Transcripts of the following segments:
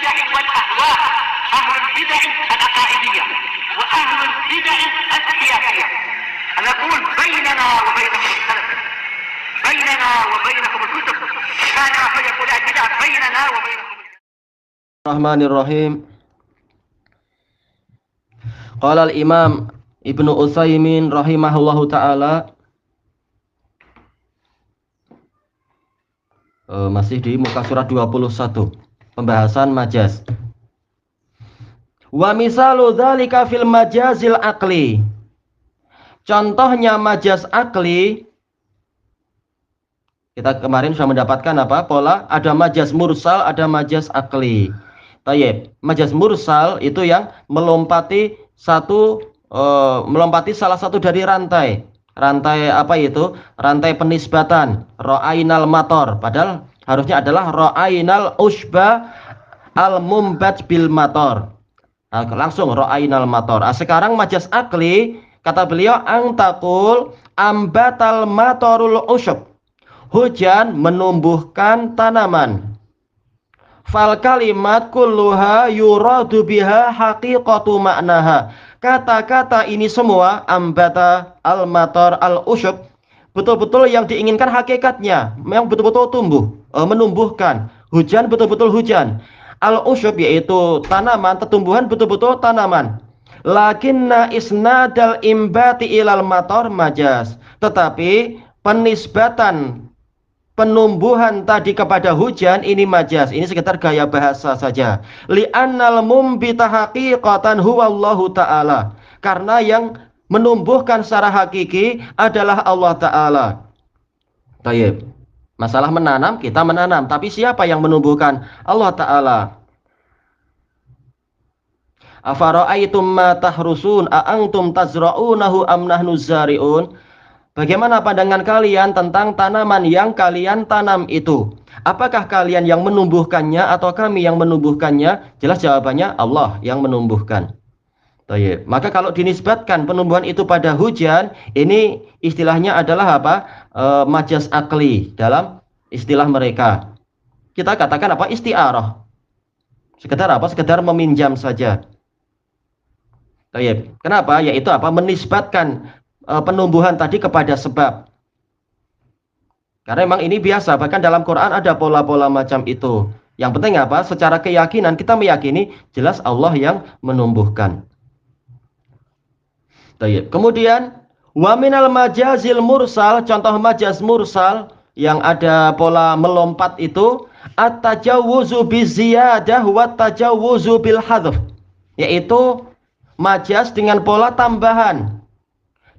البدع والأهواء، أهل البدع العقائدية وأهل البدع السياسية. نقول بيننا وبينكم السلف، بيننا وبينكم الكتب، كان فيقول البدع بيننا وبينكم. الرحمن الرحيم. قال الإمام Ibnu Utsaimin rahimahullahu ta'ala, masih di muka surat 21, pembahasan majaz. Wa misalu dzalika fil majazil aqli. Contohnya majaz akli, kita kemarin sudah mendapatkan apa? Pola, ada majaz mursal, ada majaz akli. Tayyib. Majaz mursal itu yang melompati salah satu dari rantai. Rantai apa itu? Rantai penisbatan. Ra'ainal mator. Padahal harusnya adalah ra'ainal usba al-mumbat bil mator. Nah, langsung ra'ainal mator. Nah, sekarang majaz akli, kata beliau, angtakul ambatal matorul usyub. Hujan menumbuhkan tanaman. Fal kalimat kulluha yuradu biha haqiqatu maknaha. Kata-kata ini semua, ambata, al-matar, al-usyub, betul-betul yang diinginkan hakikatnya, yang betul-betul tumbuh, menumbuhkan. Hujan betul-betul hujan. Al-usyub yaitu tanaman, tetumbuhan betul-betul tanaman. Lakinna isnadal imbati ilal matar majaz. Tetapi penisbatan penumbuhan tadi kepada hujan ini majaz. Ini sekitar gaya bahasa saja. Li'annal mumbita haqiqatan huwallahu ta'ala. Karena yang menumbuhkan secara hakiki adalah Allah Ta'ala. Baik. Masalah menanam, kita menanam. Tapi siapa yang menumbuhkan? Allah Ta'ala. Afara'aitum ma tahrusun a'antum tazra'unahu am nahnu zari'un. Bagaimana pandangan kalian tentang tanaman yang kalian tanam itu? Apakah kalian yang menumbuhkannya atau kami yang menumbuhkannya? Jelas jawabannya Allah yang menumbuhkan. Baik. Maka kalau dinisbatkan penumbuhan itu pada hujan, ini istilahnya adalah apa? Majaz akli dalam istilah mereka. Kita katakan apa? Isti'arah. Sekedar apa? Sekedar meminjam saja. Baik. Kenapa? Yaitu apa? Menisbatkan penumbuhan tadi kepada sebab. Karena memang ini biasa, bahkan dalam Quran ada pola-pola macam itu. Yang penting apa? Secara keyakinan kita meyakini jelas Allah yang menumbuhkan. Baik. Kemudian wa minal majazil mursal, contoh majaz mursal yang ada pola melompat itu at-tajawuzu biziyadah wa tajawuzu bil hadzf, yaitu majaz dengan pola tambahan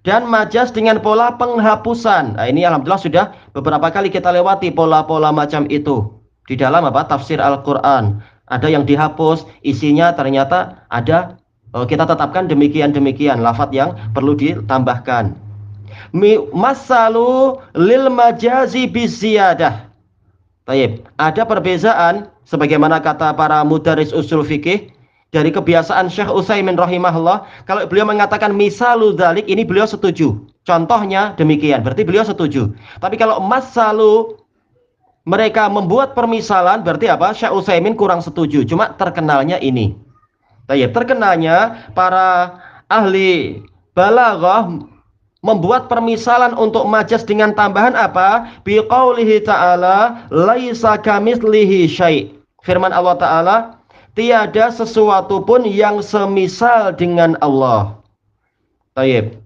dan majaz dengan pola penghapusan. Nah, ini alhamdulillah sudah beberapa kali kita lewati pola-pola macam itu di dalam apa? Tafsir Al-Qur'an. Ada yang dihapus, isinya ternyata ada, kita tetapkan demikian-demikian lafadz yang perlu ditambahkan. Masalu lil majazi biziyadah. Baik, ada perbezaan sebagaimana kata para mudaris usul fikih. Dari kebiasaan Syekh Utsaimin rahimahullah, kalau beliau mengatakan misalu dzalik, ini beliau setuju. Contohnya demikian, berarti beliau setuju. Tapi kalau masalu mereka membuat permisalan, berarti apa? Syekh Utsaimin kurang setuju. Cuma terkenalnya ini. Baik, terkenalnya para ahli balaghah membuat permisalan untuk majaz dengan tambahan apa? Biqaulihi ta'ala laisa kamitslihi syai'. Firman Allah Ta'ala, tiada sesuatu pun yang semisal dengan Allah. Baik.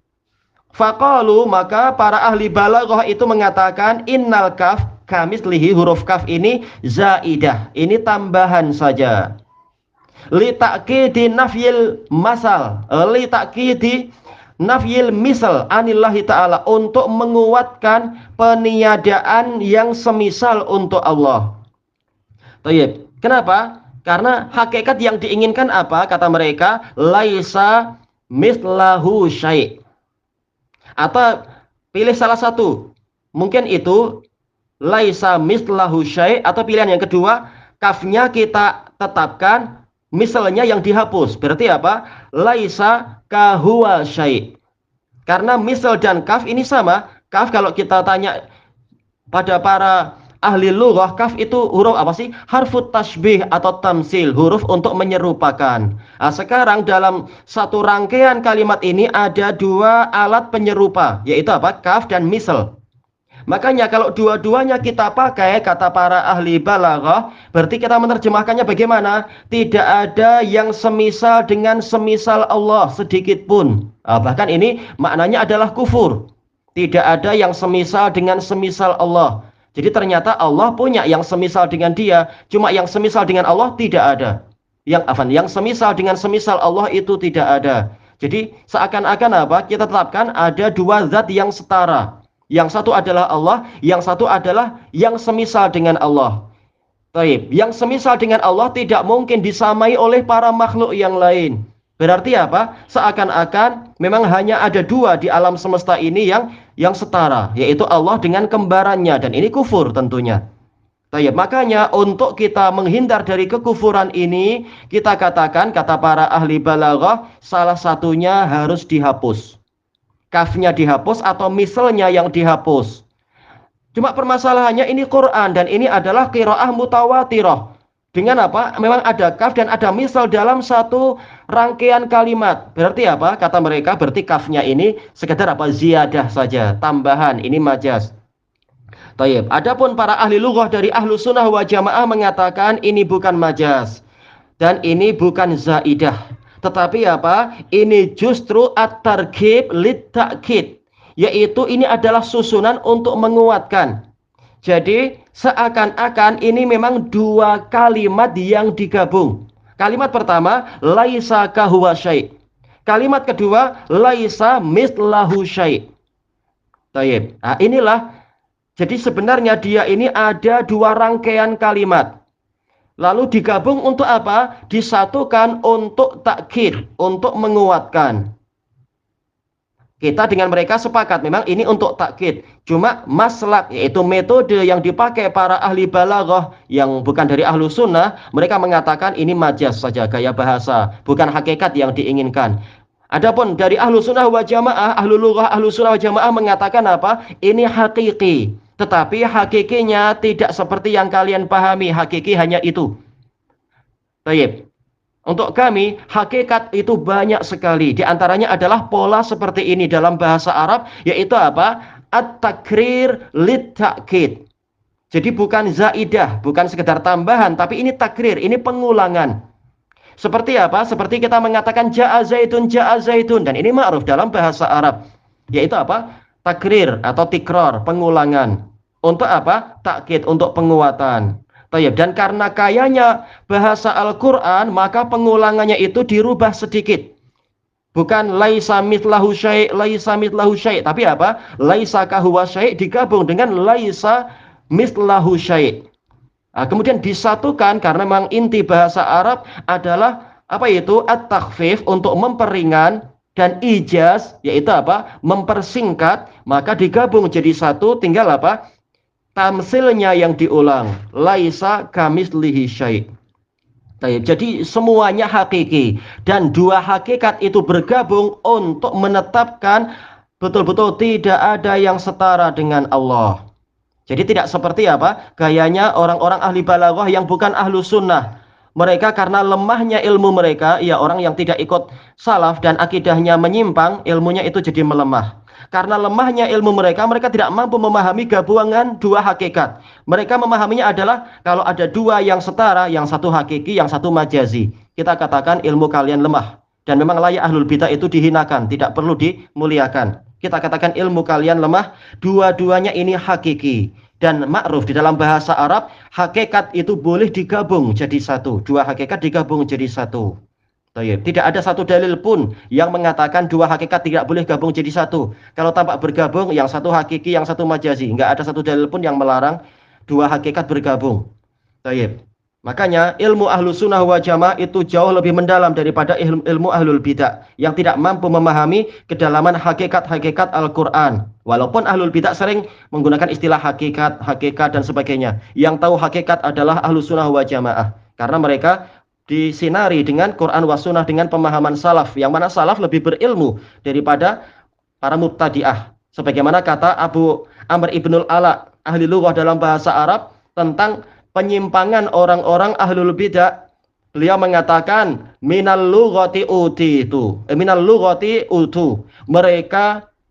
Faqalu, maka para ahli balaghah itu mengatakan innal kaf kamitslihi, huruf kaf ini zaidah, ini tambahan saja. Li ta'kidi nafyil masal, li ta'kidi nafyil misal anillahi ta'ala, untuk menguatkan peniadaan yang semisal untuk Allah. Baik. Kenapa? Karena hakikat yang diinginkan apa? Kata mereka, laisa mislahu syai'. Atau pilih salah satu. Mungkin itu laisa mislahu syai', atau pilihan yang kedua, kafnya kita tetapkan, misalnya yang dihapus. Berarti apa? Laisa kahuwa syai'. Karena misal dan kaf ini sama. Kaf kalau kita tanya pada para ahli lughah, kaf itu huruf apa sih? Harfut tasbih atau tamsil, huruf untuk menyerupakan. Nah, sekarang dalam satu rangkaian kalimat ini ada dua alat penyerupa, yaitu apa? Kaf dan misl. Makanya kalau dua-duanya kita pakai, kata para ahli balaghah, berarti kita menerjemahkannya bagaimana? Tidak ada yang semisal dengan semisal Allah sedikit pun. Bahkan ini maknanya adalah kufur. Tidak ada yang semisal dengan semisal Allah. Jadi ternyata Allah punya yang semisal dengan dia, cuma yang semisal dengan Allah tidak ada. Yang semisal dengan semisal Allah itu tidak ada. Jadi seakan-akan apa? Kita tetapkan ada dua zat yang setara. Yang satu adalah Allah, yang satu adalah yang semisal dengan Allah. Baik, yang semisal dengan Allah tidak mungkin disamai oleh para makhluk yang lain. Berarti apa? Seakan-akan memang hanya ada dua di alam semesta ini yang setara, yaitu Allah dengan kembarannya, dan ini kufur tentunya. Baik, makanya untuk kita menghindar dari kekufuran ini, kita katakan, kata para ahli balaghah, salah satunya harus dihapus. Kafnya dihapus atau misalnya yang dihapus. Cuma permasalahannya ini Quran dan ini adalah qiraah mutawatirah. Dengan apa? Memang ada kaf dan ada misal dalam satu rangkaian kalimat. Berarti apa? Kata mereka berarti kafnya ini sekedar apa? Ziyadah saja, tambahan, ini majaz. Tayyib. Adapun para ahli lughah dari ahlu sunnah wa jamaah mengatakan ini bukan majaz dan ini bukan zaidah. Tetapi apa? Ini justru at-targhib lit-ta'kid, yaitu ini adalah susunan untuk menguatkan. Jadi seakan-akan ini memang dua kalimat yang digabung. Kalimat pertama, laisa kahuwa syai'. Kalimat kedua, laisa mislahu syai'. Baik. Nah, inilah. Jadi sebenarnya dia ini ada dua rangkaian kalimat. Lalu digabung untuk apa? Disatukan untuk takkid, untuk menguatkan. Kita dengan mereka sepakat memang ini untuk takkid. Cuma maslak, yaitu metode yang dipakai para ahli balaghah yang bukan dari ahlu sunnah, mereka mengatakan ini majaz saja, gaya bahasa, bukan hakikat yang diinginkan. Adapun dari ahlu sunnah wa jamaah, ahlu lughah, ahlu sunnah wa jamaah mengatakan apa? Ini hakiki. Tetapi hakikinya tidak seperti yang kalian pahami. Hakiki hanya itu. Baik. Untuk kami, hakikat itu banyak sekali. Di antaranya adalah pola seperti ini dalam bahasa Arab, yaitu apa? At-takrir lit-ta'kid. Jadi bukan zaidah, bukan sekedar tambahan, tapi ini takrir, ini pengulangan. Seperti apa? Seperti kita mengatakan ja'a zaitun, dan ini ma'ruf dalam bahasa Arab. Yaitu apa? Takrir atau tikror, pengulangan. Untuk apa? Takkid, untuk penguatan. Dan karena kayanya bahasa Al-Quran, maka pengulangannya itu dirubah sedikit. Bukan laisa mitlahu syai', laisa mitlahu syai', tapi apa? Laisa kahuwa syai' digabung dengan laisa mitlahu syai'. Nah, kemudian disatukan karena memang inti bahasa Arab adalah apa itu? At-takhfif, untuk memperingan, dan ijaz, yaitu apa? Mempersingkat, maka digabung jadi satu, tinggal apa? Tamsilnya yang diulang. Laisa kamislihi syai'. Jadi semuanya hakiki. Dan dua hakikat itu bergabung untuk menetapkan betul-betul tidak ada yang setara dengan Allah. Jadi tidak seperti apa? Gayanya orang-orang ahli balaghah yang bukan ahlu sunnah. Mereka karena lemahnya ilmu mereka, ya orang yang tidak ikut salaf dan akidahnya menyimpang, ilmunya itu jadi melemah. Karena lemahnya ilmu mereka, mereka tidak mampu memahami gabungan dua hakikat. Mereka memahaminya adalah kalau ada dua yang setara, yang satu hakiki, yang satu majazi. Kita katakan ilmu kalian lemah. Dan memang layak ahlul bidah itu dihinakan, tidak perlu dimuliakan. Kita katakan ilmu kalian lemah, dua-duanya ini hakiki. Dan ma'ruf di dalam bahasa Arab, hakikat itu boleh digabung jadi satu. Dua hakikat digabung jadi satu. Tidak ada satu dalil pun yang mengatakan dua hakikat tidak boleh gabung jadi satu. Kalau tampak bergabung, yang satu hakiki, yang satu majazi. Enggak ada satu dalil pun yang melarang dua hakikat bergabung. Makanya ilmu ahlu sunnah wa jamaah itu jauh lebih mendalam daripada ilmu ahlul bidah yang tidak mampu memahami kedalaman hakikat-hakikat Al-Quran. Walaupun ahlul bidah sering menggunakan istilah hakikat, hakikat dan sebagainya. Yang tahu hakikat adalah ahlu sunnah wa jamaah. Karena mereka disinari dengan Quran wa sunnah, dengan pemahaman salaf. Yang mana salaf lebih berilmu daripada para mubtadi'ah. Sebagaimana kata Abu Amr ibnul Ala, ahli lughah dalam bahasa Arab, tentang penyimpangan orang-orang ahlul bidah. Beliau mengatakan minal lughati utu. Mereka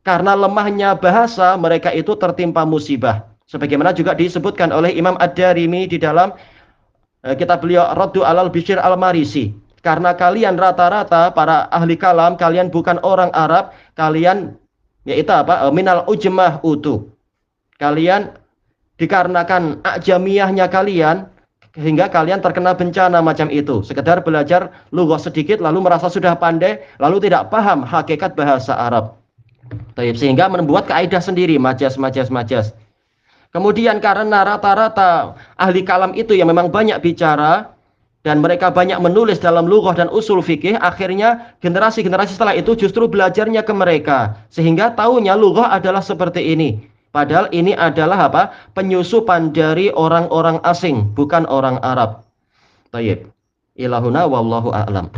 karena lemahnya bahasa, mereka itu tertimpa musibah. Sebagaimana juga disebutkan oleh Imam Ad-Darimi di dalam kitab beliau Raddu alal Bishr al-Marisi. Karena kalian rata-rata para ahli kalam, kalian bukan orang Arab, kalian yaitu apa? Minal ujmah utu. Kalian dikarenakan ajamiyahnya kalian, sehingga kalian terkena bencana macam itu. Sekedar belajar lughah sedikit, lalu merasa sudah pandai, lalu tidak paham hakikat bahasa Arab. Sehingga membuat kaidah sendiri, majas. Kemudian karena rata-rata ahli kalam itu yang memang banyak bicara, dan mereka banyak menulis dalam lughah dan usul fikih, akhirnya generasi-generasi setelah itu justru belajarnya ke mereka. Sehingga taunya lughah adalah seperti ini. Padahal ini adalah apa? Penyusupan dari orang-orang asing, bukan orang Arab. Tayyib. Ilahuna wallahu a'lam.